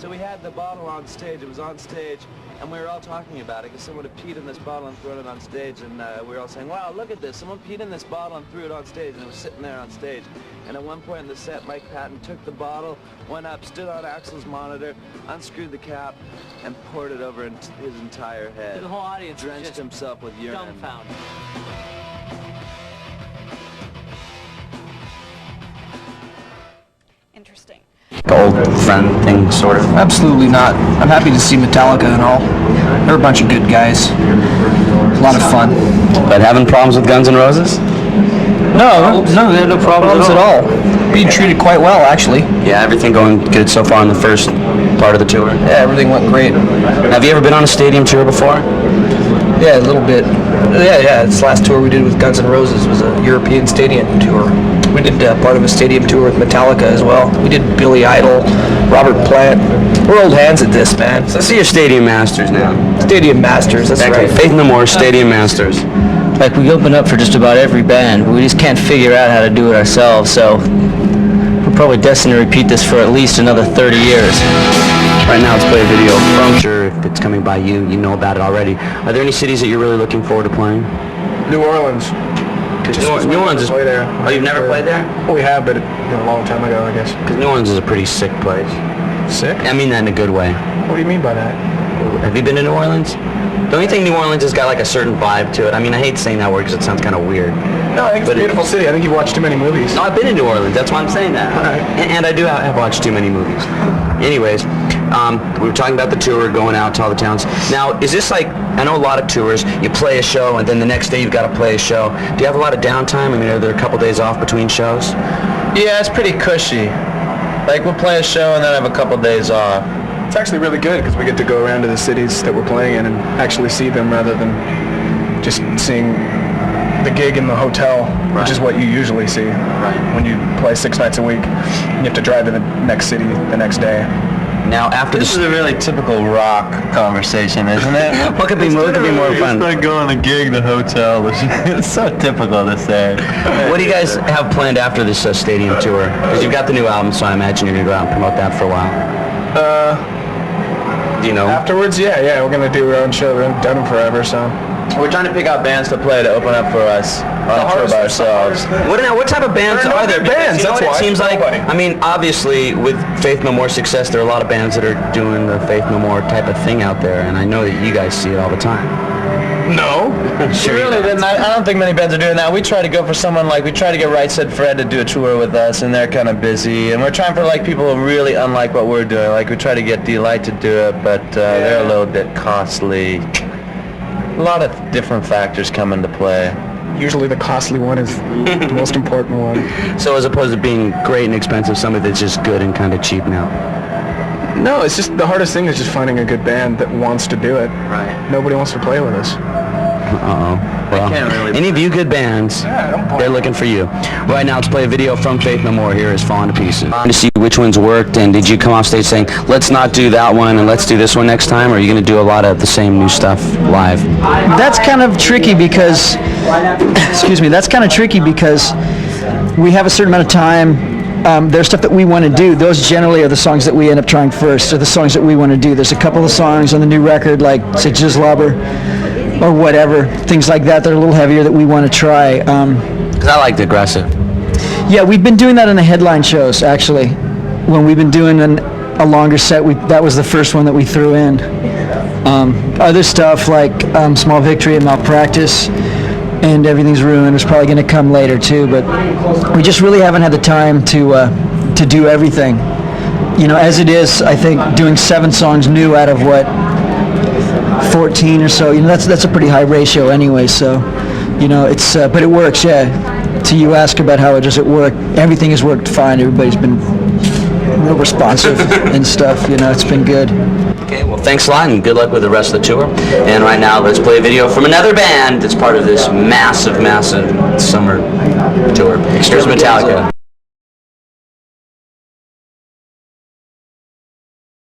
So we had the bottle on stage. It was on stage, and we were all talking about it because someone had peed in this bottle and thrown it on stage, and we were all saying, wow, look at this. Someone peed in this bottle and threw it on stage, and it was sitting there on stage. And at one point in the set, Mike Patton took the bottle, went up, stood on Axl's monitor, unscrewed the cap, and poured it over his entire head. The whole audience drenched himself with urine. Dumbfounded. Interesting. Old friend thing, sort of. Absolutely not. I'm happy to see Metallica and all. They're a bunch of good guys. A lot of fun. But having problems with Guns N' Roses? No, they have no problems at all. Being treated quite well, actually. Yeah, everything going good so far in the first part of the tour? Yeah, everything went great. Have you ever been on a stadium tour before? Yeah, a little bit. Yeah. This last tour we did with Guns N' Roses was a European stadium tour. We did part of a stadium tour with Metallica as well. We did Billy Idol, Robert Plant. We're old hands at this, man. So see your Stadium Masters now. Stadium Masters, that's right. Faith No More, Stadium Masters. Like, we open up for just about every band, but we just can't figure out how to do it ourselves, so we're probably destined to repeat this for at least another 30 years. Right now, let's play a video from sure if it's coming by you know about it already. Are there any cities that you're really looking forward to playing? New Orleans. New Orleans is... Play there. Oh, you've never played there? Well, we have, but a long time ago, I guess. Because New Orleans is a pretty sick place. Sick? I mean that in a good way. What do you mean by that? Have you been to New Orleans? Don't you think New Orleans has got like a certain vibe to it? I mean, I hate saying that word because it sounds kind of weird. No, I think it's a beautiful city. I think you've watched too many movies. No, I've been to New Orleans. That's why I'm saying that. All right. And I do have watched too many movies. Anyways, we were talking about the tour, going out to all the towns. Now, is this like, I know a lot of tours, you play a show and then the next day you've got to play a show. Do you have a lot of downtime? I mean, are there a couple days off between shows? Yeah, it's pretty cushy. Like, we'll play a show and then have a couple days off. It's actually really good because we get to go around to the cities that we're playing in and actually see them rather than just seeing the gig in the hotel, which is what you usually see when you play 6 nights a week. And you have to drive to the next city the next day. Now, after This is a really typical rock conversation, isn't it? what could be more fun? It's like going to gig, the hotel. It's so typical to say. What do you guys have planned after this stadium tour? Because you've got the new album, so I imagine you're going to go out and promote that for a while. Do you know? Afterwards, yeah, we're going to do our own show. We haven't done them forever, so. We're trying to pick out bands to play to open up for us on a tour by ourselves. What type of bands are there? Bands, that's why. It seems like, I mean, obviously, with Faith No More success, there are a lot of bands that are doing the Faith No More type of thing out there, and I know that you guys see it all the time. No. Sure. Really, I don't think many bands are doing that. We try to go for someone like, we try to get Right Said Fred to do a tour with us, and they're kind of busy. And we're trying for like people really unlike what we're doing. Like, we try to get Delight to do it, but they're a little bit costly. A lot of different factors come into play. Usually the costly one is the most important one. So as opposed to being great and expensive, somebody that's just good and kind of cheap now. No, it's just the hardest thing is just finding a good band that wants to do it. Right. Nobody wants to play with us. Well, any of you good bands, they're looking for you. Right now, let's play a video from Faith No More. Here is Falling to Pieces. To see which ones worked, and did you come off stage saying, let's not do that one and let's do this one next time, or are you going to do a lot of the same new stuff live? That's kind of tricky because, that's kind of tricky because we have a certain amount of time. There's stuff that we want to do. Those generally are the songs that we end up trying first, or the songs that we want to do. There's a couple of songs on the new record, like, say, Jizzlobber, or whatever, things like that are a little heavier that we want to try. Because I liked Aggressive. Yeah, we've been doing that in the headline shows, actually. When we've been doing a longer set, that was the first one that we threw in. Other stuff like Small Victory and Malpractice and Everything's Ruined is probably going to come later too, but we just really haven't had the time to do everything. You know, as it is, I think doing 7 songs new out of what, 14 or so, that's a pretty high ratio anyway, so, it's, but it works, yeah. So you ask about how does it work, everything has worked fine, everybody's been real responsive and stuff, it's been good. Okay, well, thanks a lot, and good luck with the rest of the tour. And right now, let's play a video from another band that's part of this massive, massive summer tour. Here's Metallica.